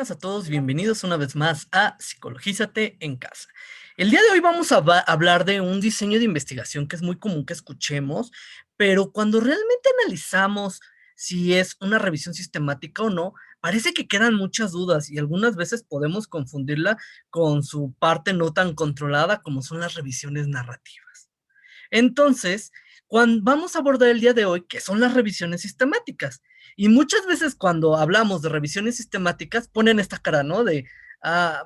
buenas a todos, bienvenidos una vez más a Psicologízate en casa. El día de hoy vamos a hablar de un diseño de investigación que es muy común que escuchemos, pero cuando realmente analizamos si es una revisión sistemática o no, parece que quedan muchas dudas y algunas veces podemos confundirla con su parte no tan controlada como son las revisiones narrativas. Entonces, vamos a abordar el día de hoy qué son las revisiones sistemáticas. Y muchas veces cuando hablamos de revisiones sistemáticas ponen esta cara, ¿no? De,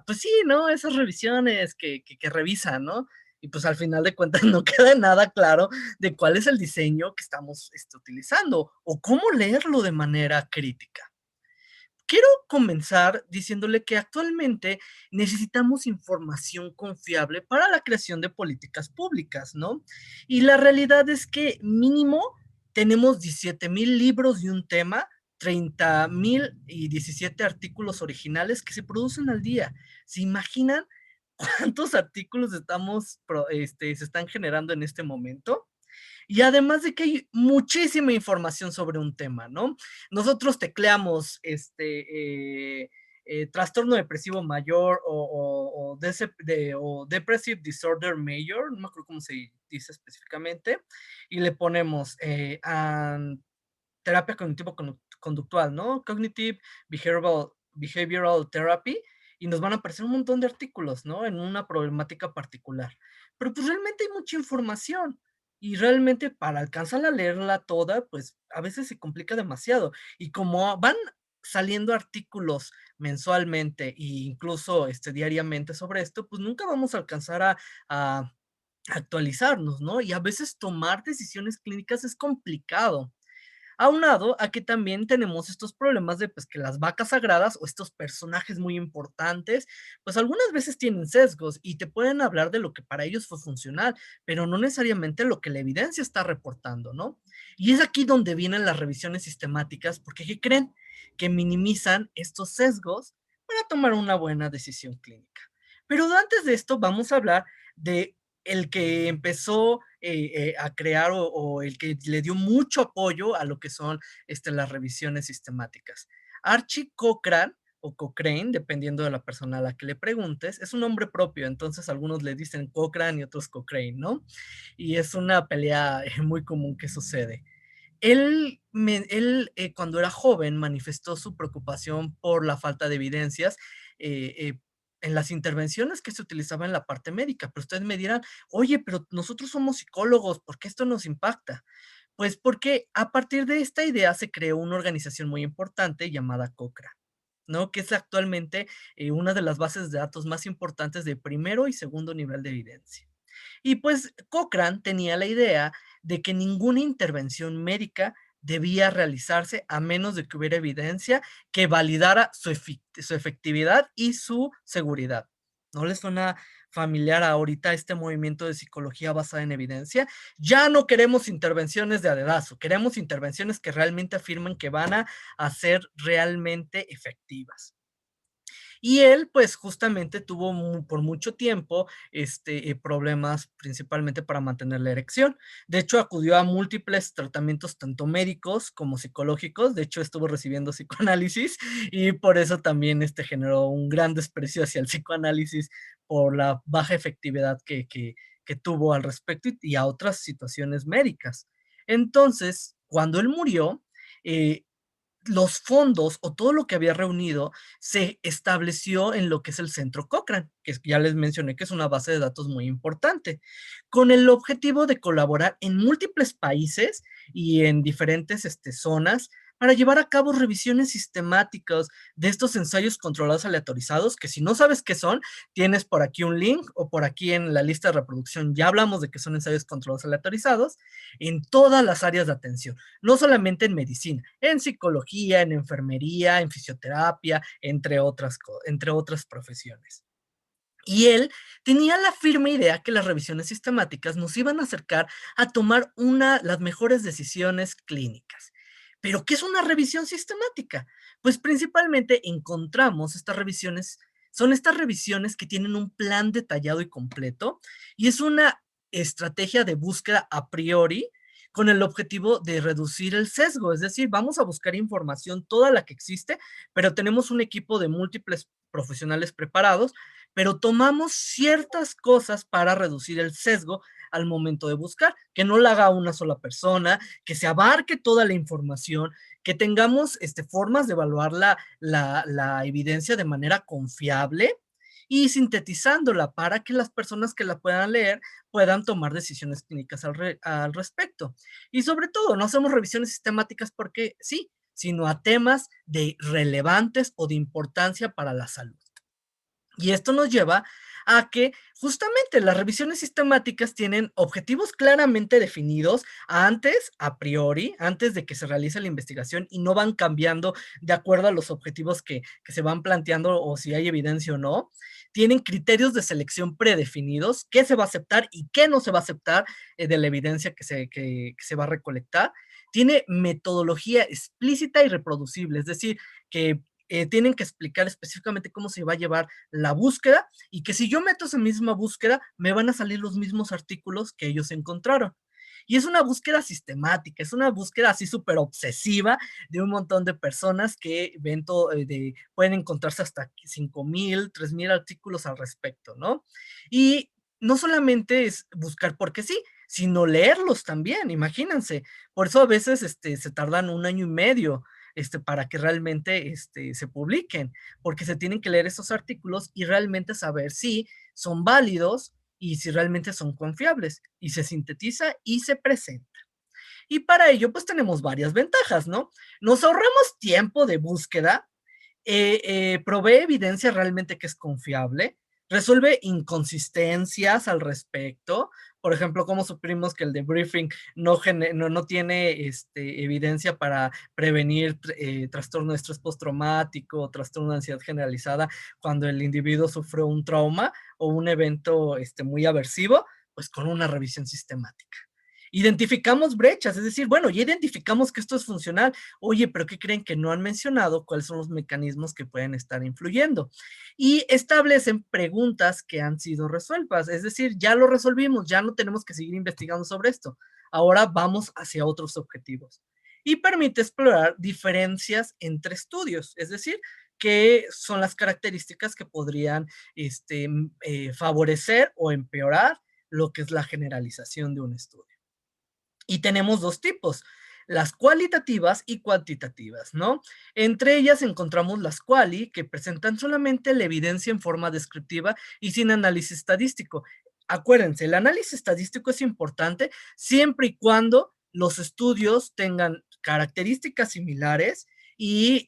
pues sí, ¿no? Esas revisiones que revisan, ¿no? Y pues al final de cuentas no queda nada claro de cuál es el diseño que estamos utilizando o cómo leerlo de manera crítica. Quiero comenzar diciéndole que actualmente necesitamos información confiable para la creación de políticas públicas, ¿no? Y la realidad es que mínimo tenemos 17,000 libros de un tema, 30,017 artículos originales que se producen al día. ¿Se imaginan cuántos artículos se están generando en este momento? Y además de que hay muchísima información sobre un tema, ¿no? Nosotros tecleamos trastorno depresivo mayor o depressive disorder major, no me acuerdo cómo se dice específicamente, y le ponemos terapia cognitivo-conductual, ¿no? Cognitive behavioral therapy, y nos van a aparecer un montón de artículos, ¿no? En una problemática particular. Pero pues realmente hay mucha información. Y realmente para alcanzar a leerla toda, pues a veces se complica demasiado. Y como van saliendo artículos mensualmente e incluso diariamente sobre esto, pues nunca vamos a alcanzar a actualizarnos, ¿no? Y a veces tomar decisiones clínicas es complicado. Aunado a que también tenemos estos problemas de, pues, que las vacas sagradas o estos personajes muy importantes, pues, algunas veces tienen sesgos y te pueden hablar de lo que para ellos fue funcional, pero no necesariamente lo que la evidencia está reportando, ¿no? Y es aquí donde vienen las revisiones sistemáticas, porque, ¿qué creen? Que minimizan estos sesgos para tomar una buena decisión clínica. Pero antes de esto, vamos a hablar de el que empezó a crear o el que le dio mucho apoyo a lo que son las revisiones sistemáticas. Archie Cochrane o Cochrane, dependiendo de la persona a la que le preguntes, es un nombre propio, entonces algunos le dicen Cochrane y otros Cochrane, ¿no? Y es una pelea muy común que sucede. Cuando era joven, manifestó su preocupación por la falta de evidencias eh, eh, en las intervenciones que se utilizaban en la parte médica. Pero ustedes me dirán, oye, pero nosotros somos psicólogos, ¿por qué esto nos impacta? Pues porque a partir de esta idea se creó una organización muy importante llamada Cochrane, ¿no? Que es actualmente una de las bases de datos más importantes de primero y segundo nivel de evidencia. Y pues Cochrane tenía la idea de que ninguna intervención médica debía realizarse a menos de que hubiera evidencia que validara su efectividad y su seguridad. ¿No les suena familiar ahorita este movimiento de psicología basada en evidencia? Ya no queremos intervenciones de a dedazo, queremos intervenciones que realmente afirmen que van a ser realmente efectivas. Y él, pues, justamente tuvo por mucho tiempo problemas principalmente para mantener la erección. De hecho, acudió a múltiples tratamientos, tanto médicos como psicológicos. De hecho, estuvo recibiendo psicoanálisis y por eso también generó un gran desprecio hacia el psicoanálisis por la baja efectividad que tuvo al respecto y a otras situaciones médicas. Entonces, cuando él murió, eh, los fondos o todo lo que había reunido se estableció en lo que es el Centro Cochrane, ya les mencioné que es una base de datos muy importante, con el objetivo de colaborar en múltiples países y en diferentes zonas para llevar a cabo revisiones sistemáticas de estos ensayos controlados aleatorizados, que si no sabes qué son, tienes por aquí un link o por aquí en la lista de reproducción, ya hablamos de que son ensayos controlados aleatorizados en todas las áreas de atención, no solamente en medicina, en psicología, en enfermería, en fisioterapia, entre otras profesiones. Y él tenía la firme idea que las revisiones sistemáticas nos iban a acercar a tomar las mejores decisiones clínicas. ¿Pero qué es una revisión sistemática? Pues principalmente encontramos son estas revisiones que tienen un plan detallado y completo, y es una estrategia de búsqueda a priori con el objetivo de reducir el sesgo, es decir, vamos a buscar información toda la que existe, pero tenemos un equipo de múltiples profesionales preparados, pero tomamos ciertas cosas para reducir el sesgo al momento de buscar, que no la haga una sola persona, que se abarque toda la información, que tengamos formas de evaluar la evidencia de manera confiable y sintetizándola para que las personas que la puedan leer puedan tomar decisiones clínicas al respecto. Y sobre todo, no hacemos revisiones sistemáticas porque sí, sino a temas de relevantes o de importancia para la salud. Y esto nos lleva a que justamente las revisiones sistemáticas tienen objetivos claramente definidos antes, a priori, antes de que se realice la investigación y no van cambiando de acuerdo a los objetivos que se van planteando o si hay evidencia o no. Tienen criterios de selección predefinidos, qué se va a aceptar y qué no se va a aceptar de la evidencia que se va a recolectar. Tiene metodología explícita y reproducible, es decir, que tienen que explicar específicamente cómo se va a llevar la búsqueda y que si yo meto esa misma búsqueda, me van a salir los mismos artículos que ellos encontraron. Y es una búsqueda sistemática, es una búsqueda así súper obsesiva de un montón de personas que ven todo, pueden encontrarse hasta 5,000, 3,000 artículos al respecto, ¿no? Y no solamente es buscar porque sí, sino leerlos también, imagínense. Por eso a veces se tardan 1 año y medio para que realmente se publiquen, porque se tienen que leer esos artículos y realmente saber si son válidos y si realmente son confiables, y se sintetiza y se presenta. Y para ello, pues tenemos varias ventajas, ¿no? Nos ahorramos tiempo de búsqueda, provee evidencia realmente que es confiable, resuelve inconsistencias al respecto. Por ejemplo, cómo suprimos que el debriefing no tiene evidencia para prevenir trastorno de estrés postraumático o trastorno de ansiedad generalizada cuando el individuo sufrió un trauma o un evento muy aversivo, pues con una revisión sistemática. Identificamos brechas, es decir, bueno, ya identificamos que esto es funcional. Oye, pero ¿qué creen? Que no han mencionado cuáles son los mecanismos que pueden estar influyendo. Y establecen preguntas que han sido resueltas, es decir, ya lo resolvimos, ya no tenemos que seguir investigando sobre esto. Ahora vamos hacia otros objetivos. Y permite explorar diferencias entre estudios, es decir, qué son las características que podrían favorecer o empeorar lo que es la generalización de un estudio. Y tenemos dos tipos, las cualitativas y cuantitativas, ¿no? Entre ellas encontramos las quali, que presentan solamente la evidencia en forma descriptiva y sin análisis estadístico. Acuérdense, el análisis estadístico es importante siempre y cuando los estudios tengan características similares y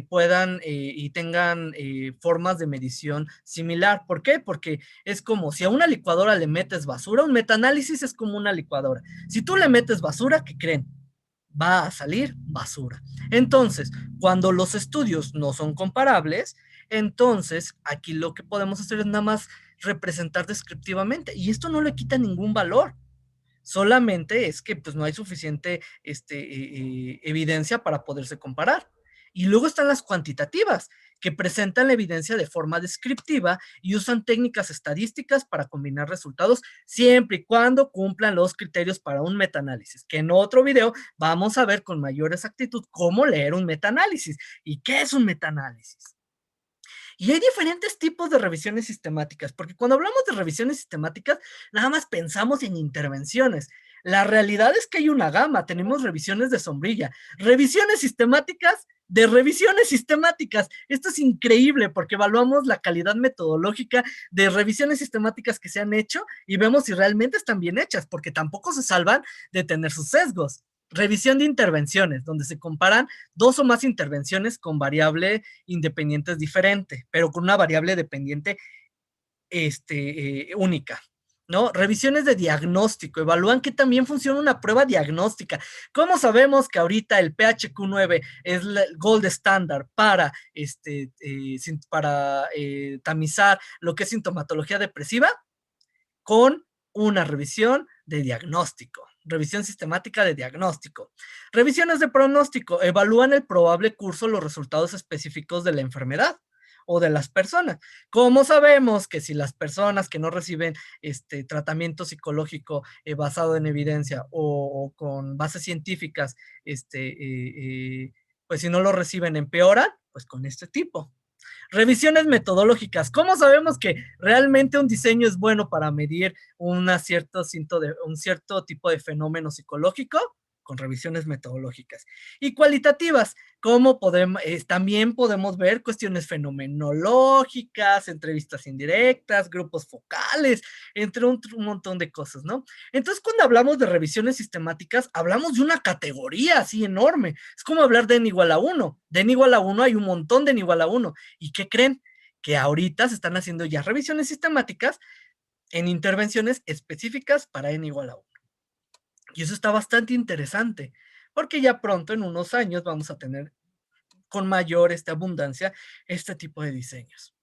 puedan y tengan formas de medición similar. ¿Por qué? Porque es como si a una licuadora le metes basura, un metaanálisis es como una licuadora. Si tú le metes basura, ¿qué creen? Va a salir basura. Entonces, cuando los estudios no son comparables, entonces aquí lo que podemos hacer es nada más representar descriptivamente y esto no le quita ningún valor. Solamente es que pues no hay suficiente evidencia para poderse comparar. Y luego están las cuantitativas, que presentan la evidencia de forma descriptiva y usan técnicas estadísticas para combinar resultados siempre y cuando cumplan los criterios para un metaanálisis, que en otro video vamos a ver con mayor exactitud cómo leer un metaanálisis y qué es un metaanálisis. Y hay diferentes tipos de revisiones sistemáticas, porque cuando hablamos de revisiones sistemáticas, nada más pensamos en intervenciones. La realidad es que hay una gama, tenemos revisiones de sombrilla, revisiones sistemáticas de revisiones sistemáticas. Esto es increíble porque evaluamos la calidad metodológica de revisiones sistemáticas que se han hecho y vemos si realmente están bien hechas, porque tampoco se salvan de tener sus sesgos. Revisión de intervenciones, donde se comparan dos o más intervenciones con variable independientes diferente, pero con una variable dependiente única. ¿No? Revisiones de diagnóstico, evalúan que también funciona una prueba diagnóstica. ¿Cómo sabemos que ahorita el PHQ-9 es el gold standard para, tamizar lo que es sintomatología depresiva? Con una revisión de diagnóstico, revisión sistemática de diagnóstico. Revisiones de pronóstico, evalúan el probable curso, los resultados específicos de la enfermedad. o de las personas. ¿Cómo sabemos que si las personas que no reciben tratamiento psicológico basado en evidencia o con bases científicas, pues si no lo reciben empeoran? Pues con este tipo. Revisiones metodológicas. ¿Cómo sabemos que realmente un diseño es bueno para medir un cierto tipo de fenómeno psicológico? Con revisiones metodológicas. Y cualitativas, ¿cómo podemos, también podemos ver cuestiones fenomenológicas, entrevistas indirectas, grupos focales, entre un montón de cosas, ¿no? Entonces, cuando hablamos de revisiones sistemáticas, hablamos de una categoría así enorme. Es como hablar de n igual a 1. De n igual a 1 hay un montón de n igual a 1. ¿Y qué creen? Que ahorita se están haciendo ya revisiones sistemáticas en intervenciones específicas para n igual a 1. Y eso está bastante interesante, porque ya pronto, en unos años, vamos a tener con mayor abundancia este tipo de diseños.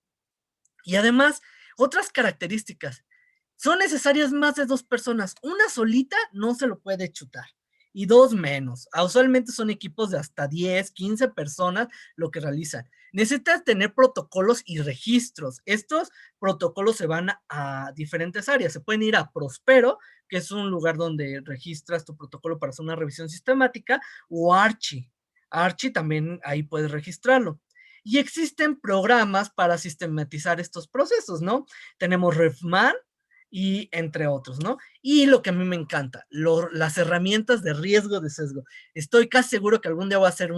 Y además, otras características. Son necesarias más de 2 personas. Una solita no se lo puede chutar. Y 2 menos. Usualmente son equipos de hasta 10, 15 personas lo que realizan. Necesitas tener protocolos y registros. Estos protocolos se van a diferentes áreas. Se pueden ir a Prospero, que es un lugar donde registras tu protocolo para hacer una revisión sistemática, o Archie. Archie también ahí puedes registrarlo. Y existen programas para sistematizar estos procesos, ¿no? Tenemos Refman, y entre otros, ¿no? Y lo que a mí me encanta, las herramientas de riesgo de sesgo. Estoy casi seguro que algún día voy a hacer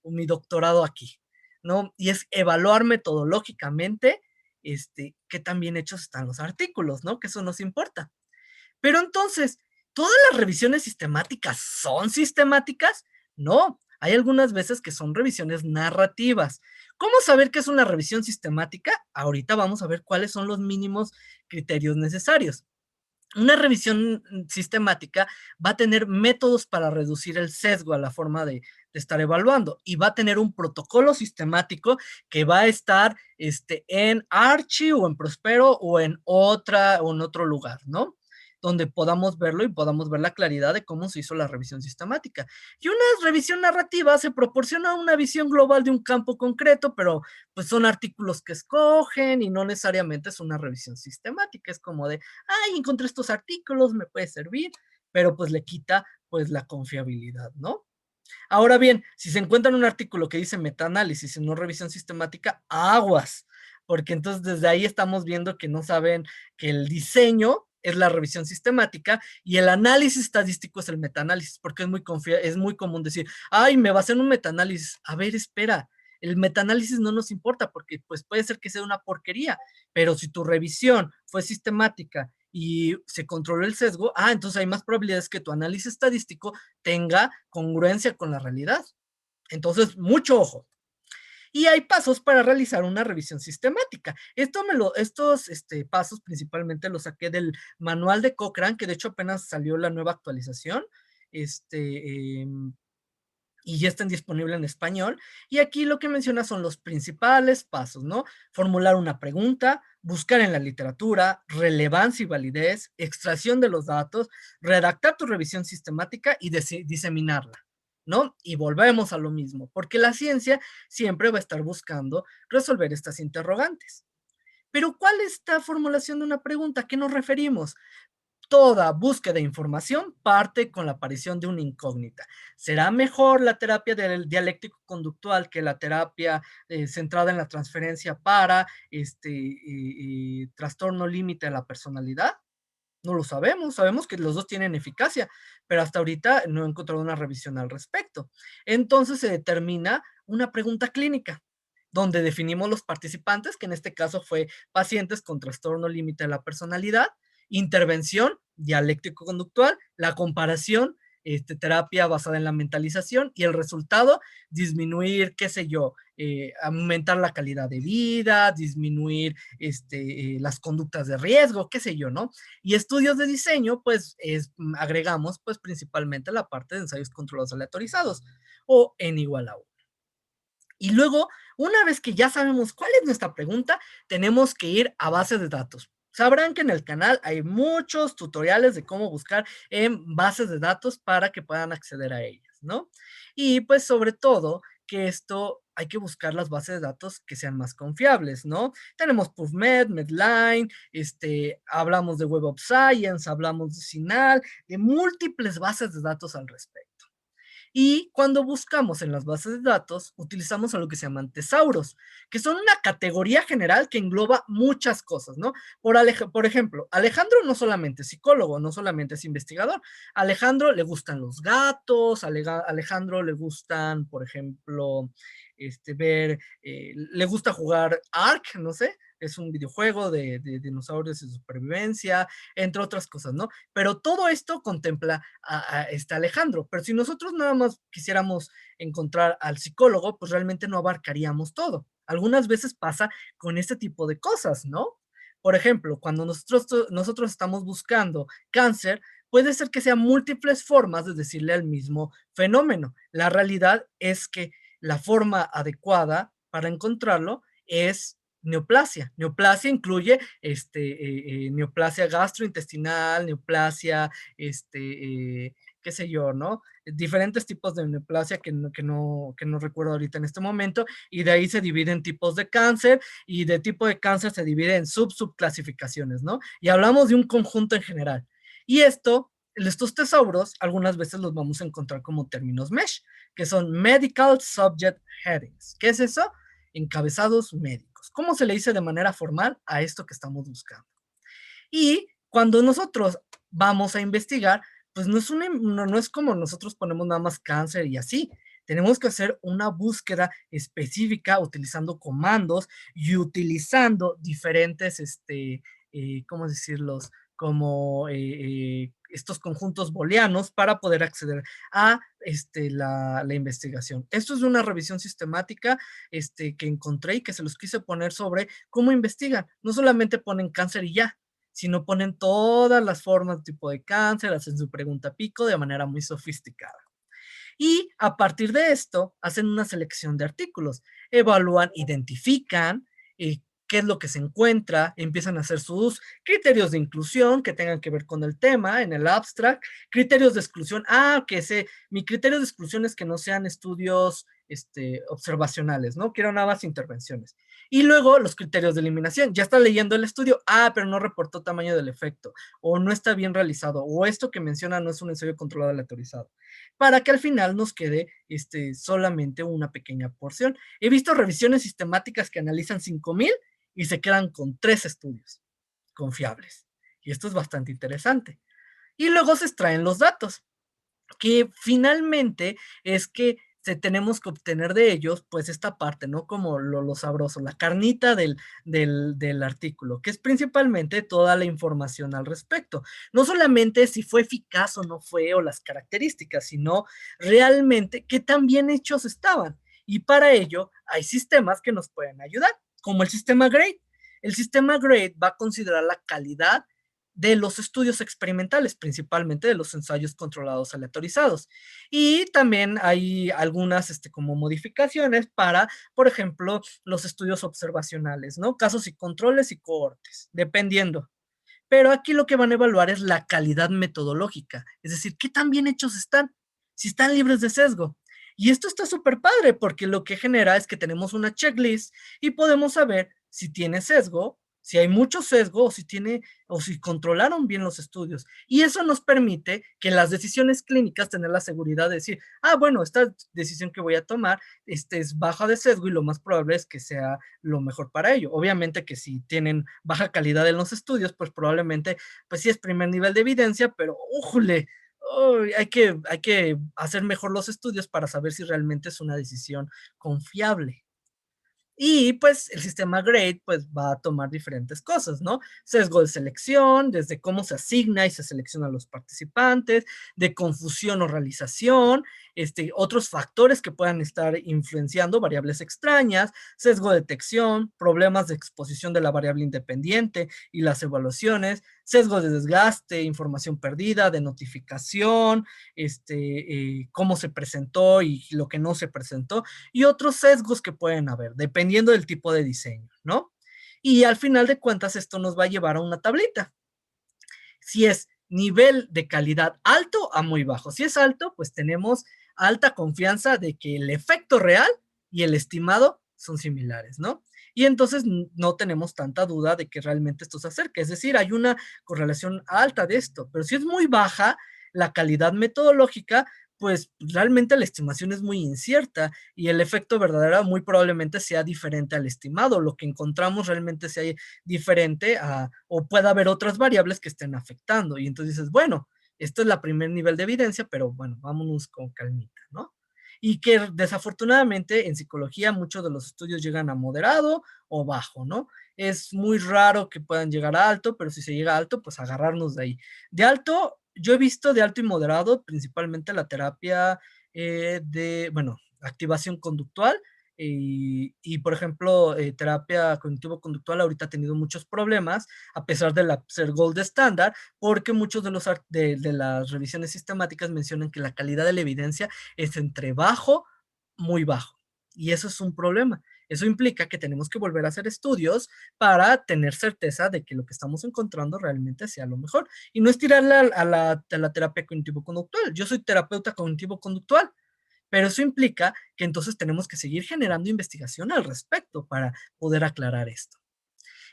mi doctorado aquí, ¿no? Y es evaluar metodológicamente qué tan bien hechos están los artículos, ¿no? Que eso nos importa. Pero entonces, ¿todas las revisiones sistemáticas son sistemáticas? No, hay algunas veces que son revisiones narrativas. ¿Cómo saber qué es una revisión sistemática? Ahorita vamos a ver cuáles son los mínimos criterios necesarios. Una revisión sistemática va a tener métodos para reducir el sesgo a la forma de estar evaluando y va a tener un protocolo sistemático que va a estar en Archie o en Prospero o en otro lugar, ¿no? Donde podamos verlo y podamos ver la claridad de cómo se hizo la revisión sistemática. Y una revisión narrativa se proporciona una visión global de un campo concreto, pero pues son artículos que escogen y no necesariamente es una revisión sistemática. Es como de, ay, encontré estos artículos, me puede servir, pero pues le quita pues la confiabilidad, ¿no? Ahora bien, si se encuentra un artículo que dice metaanálisis y no revisión sistemática, aguas, porque entonces desde ahí estamos viendo que no saben que el diseño es la revisión sistemática y el análisis estadístico es el metaanálisis, porque es muy común decir, ay, me basé en un metaanálisis. A ver, espera, el metaanálisis no nos importa porque pues puede ser que sea una porquería, pero si tu revisión fue sistemática y se controló el sesgo, entonces hay más probabilidades que tu análisis estadístico tenga congruencia con la realidad. Entonces, mucho ojo. Y hay pasos para realizar una revisión sistemática. Estos pasos principalmente los saqué del manual de Cochrane, que de hecho apenas salió la nueva actualización. Eh, y ya están disponibles en español. Y aquí lo que menciona son los principales pasos, ¿no? Formular una pregunta, buscar en la literatura, relevancia y validez, extracción de los datos, redactar tu revisión sistemática y diseminarla, ¿no? Y volvemos a lo mismo, porque la ciencia siempre va a estar buscando resolver estas interrogantes. Pero ¿cuál es esta formulación de una pregunta? ¿A qué nos referimos? Toda búsqueda de información parte con la aparición de una incógnita. ¿Será mejor la terapia del dialéctico conductual que la terapia centrada en la transferencia para trastorno límite de la personalidad? No lo sabemos, sabemos que los dos tienen eficacia, pero hasta ahorita no he encontrado una revisión al respecto. Entonces se determina una pregunta clínica, donde definimos los participantes, que en este caso fue pacientes con trastorno límite de la personalidad, intervención, dialéctico-conductual, la comparación, terapia basada en la mentalización y el resultado, disminuir, qué sé yo, aumentar la calidad de vida, disminuir las conductas de riesgo, qué sé yo, ¿no? Y estudios de diseño, pues agregamos pues principalmente la parte de ensayos controlados aleatorizados o n igual a 1. Y luego, una vez que ya sabemos cuál es nuestra pregunta, tenemos que ir a bases de datos. Sabrán que en el canal hay muchos tutoriales de cómo buscar en bases de datos para que puedan acceder a ellas, ¿no? Y pues sobre todo que esto hay que buscar las bases de datos que sean más confiables, ¿no? Tenemos PubMed, Medline, hablamos de Web of Science, hablamos de CINAHL, de múltiples bases de datos al respecto. Y cuando buscamos en las bases de datos, utilizamos a lo que se llaman tesauros, que son una categoría general que engloba muchas cosas, ¿no? Por ejemplo, Alejandro no solamente es psicólogo, no solamente es investigador. A Alejandro le gustan los gatos, a Alejandro le gustan, por ejemplo, le gusta jugar Ark, no sé, es un videojuego de dinosaurios y supervivencia, entre otras cosas, ¿no? Pero todo esto contempla a Alejandro. Pero si nosotros nada más quisiéramos encontrar al psicólogo, pues realmente no abarcaríamos todo. Algunas veces pasa con este tipo de cosas, ¿no? Por ejemplo, cuando nosotros estamos buscando cáncer, puede ser que sean múltiples formas de decirle al mismo fenómeno. La realidad es que la forma adecuada para encontrarlo es neoplasia. Neoplasia incluye neoplasia gastrointestinal, neoplasia, qué sé yo, ¿no? Diferentes tipos de neoplasia que no recuerdo ahorita en este momento, y de ahí se dividen tipos de cáncer, y de tipo de cáncer se divide en subclasificaciones, ¿no? Y hablamos de un conjunto en general. Y estos tesauros, algunas veces los vamos a encontrar como términos MESH, que son Medical Subject Headings. ¿Qué es eso? Encabezados médicos. ¿Cómo se le dice de manera formal a esto que estamos buscando? Y cuando nosotros vamos a investigar, pues no es como nosotros ponemos nada más cáncer y así. Tenemos que hacer una búsqueda específica utilizando comandos y utilizando diferentes, ¿cómo decirlos? Como estos conjuntos booleanos para poder acceder a la investigación. Esto es una revisión sistemática que encontré y que se los quise poner sobre cómo investigan. No solamente ponen cáncer y ya, sino ponen todas las formas de tipo de cáncer, hacen su pregunta pico de manera muy sofisticada. Y a partir de esto, hacen una selección de artículos, evalúan, identifican qué es lo que se encuentra, empiezan a hacer sus criterios de inclusión que tengan que ver con el tema en el abstract, criterios de exclusión, mi criterio de exclusión es que no sean estudios observacionales, ¿no? Quiero nada más intervenciones. Y luego los criterios de eliminación, ya está leyendo el estudio, pero no reportó tamaño del efecto, o no está bien realizado, o esto que menciona no es un ensayo controlado aleatorizado, para que al final nos quede solamente una pequeña porción. He visto revisiones sistemáticas que analizan 5,000 y se quedan con 3 estudios confiables. Y esto es bastante interesante. Y luego se extraen los datos, que finalmente es que tenemos que obtener de ellos, pues esta parte, ¿no? Como lo sabroso, la carnita del artículo, que es principalmente toda la información al respecto. No solamente si fue eficaz o no fue, o las características, sino realmente qué tan bien hechos estaban. Y para ello hay sistemas que nos pueden ayudar, como el sistema GRADE. El sistema GRADE va a considerar la calidad de los estudios experimentales, principalmente de los ensayos controlados aleatorizados. Y también hay algunas como modificaciones para, por ejemplo, los estudios observacionales, ¿no? Casos y controles y cohortes, dependiendo. Pero aquí lo que van a evaluar es la calidad metodológica, es decir, qué tan bien hechos están, si están libres de sesgo. Y esto está súper padre porque lo que genera es que tenemos una checklist y podemos saber si tiene sesgo, si hay mucho sesgo o si controlaron bien los estudios. Y eso nos permite que las decisiones clínicas tener la seguridad de decir, bueno, esta decisión que voy a tomar es baja de sesgo y lo más probable es que sea lo mejor para ello. Obviamente que si tienen baja calidad en los estudios, pues probablemente, pues sí es primer nivel de evidencia, pero ¡újule! Hay que hacer mejor los estudios para saber si realmente es una decisión confiable. Y pues el sistema GRADE pues va a tomar diferentes cosas, ¿no? Sesgo de selección, desde cómo se asigna y se selecciona a los participantes, de confusión o realización, otros factores que puedan estar influenciando, variables extrañas, sesgo de detección, problemas de exposición de la variable independiente y las evaluaciones, sesgo de desgaste, información perdida, de notificación, cómo se presentó y lo que no se presentó, y otros sesgos que pueden haber, dependiendo del tipo de diseño, ¿no? Y al final de cuentas, esto nos va a llevar a una tablita. Si es nivel de calidad alto a muy bajo. Si es alto, pues tenemos alta confianza de que el efecto real y el estimado son similares, ¿no? Y entonces no tenemos tanta duda de que realmente esto se acerque. Es decir, hay una correlación alta de esto, pero si es muy baja la calidad metodológica, pues realmente la estimación es muy incierta y el efecto verdadero muy probablemente sea diferente al estimado. Lo que encontramos realmente sea diferente a, o pueda haber otras variables que estén afectando. Y entonces dices, bueno, esto es la primer nivel de evidencia, pero bueno, vámonos con calmita, ¿no? Y que desafortunadamente en psicología muchos de los estudios llegan a moderado o bajo, ¿no? Es muy raro que puedan llegar a alto, pero si se llega a alto, pues agarrarnos de ahí. De alto, yo he visto de alto y moderado principalmente la terapia bueno, activación conductual y por ejemplo, terapia cognitivo-conductual ahorita ha tenido muchos problemas, a pesar de ser gold estándar, porque muchos de, de las revisiones sistemáticas mencionan que la calidad de la evidencia es entre bajo, muy bajo. Y eso es un problema. Eso implica que tenemos que volver a hacer estudios para tener certeza de que lo que estamos encontrando realmente sea lo mejor. Y no es tirarle a la terapia cognitivo-conductual. Yo soy terapeuta cognitivo-conductual, pero eso implica que entonces tenemos que seguir generando investigación al respecto para poder aclarar esto.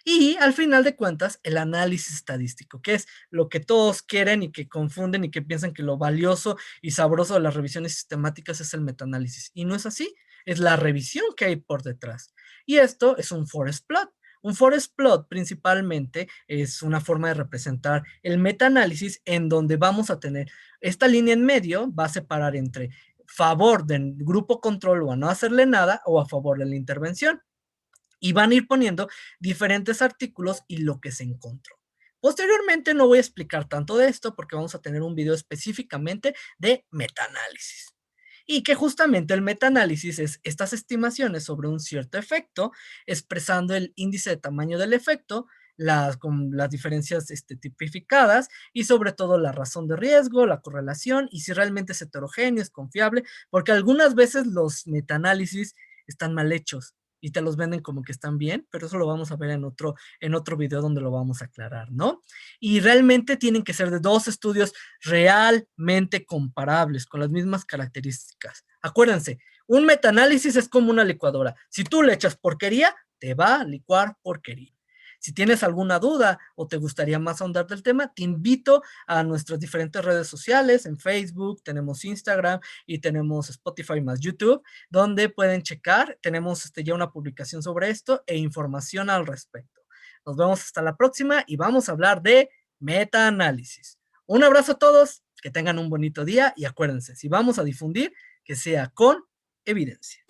Y al final de cuentas, el análisis estadístico, que es lo que todos quieren y que confunden y que piensan que lo valioso y sabroso de las revisiones sistemáticas es el metaanálisis. Y no es así, es la revisión que hay por detrás. Y esto es un forest plot. Un forest plot principalmente es una forma de representar el metaanálisis en donde vamos a tener esta línea en medio, va a separar entre favor del grupo control o a no hacerle nada o a favor de la intervención y van a ir poniendo diferentes artículos y lo que se encontró. Posteriormente no voy a explicar tanto de esto porque vamos a tener un video específicamente de metaanálisis. Y que justamente el metaanálisis es estas estimaciones sobre un cierto efecto, expresando el índice de tamaño del efecto, con las diferencias tipificadas y sobre todo la razón de riesgo, la correlación y si realmente es heterogéneo, es confiable, porque algunas veces los metaanálisis están mal hechos y te los venden como que están bien, pero eso lo vamos a ver en otro video donde lo vamos a aclarar, ¿no? Y realmente tienen que ser de dos estudios realmente comparables, con las mismas características. Acuérdense, un metaanálisis es como una licuadora. Si tú le echas porquería, te va a licuar porquería. Si tienes alguna duda o te gustaría más ahondar del tema, te invito a nuestras diferentes redes sociales. En Facebook, tenemos Instagram y tenemos Spotify más YouTube, donde pueden checar. Tenemos ya una publicación sobre esto e información al respecto. Nos vemos hasta la próxima y vamos a hablar de metaanálisis. Un abrazo a todos, que tengan un bonito día y acuérdense, si vamos a difundir, que sea con evidencia.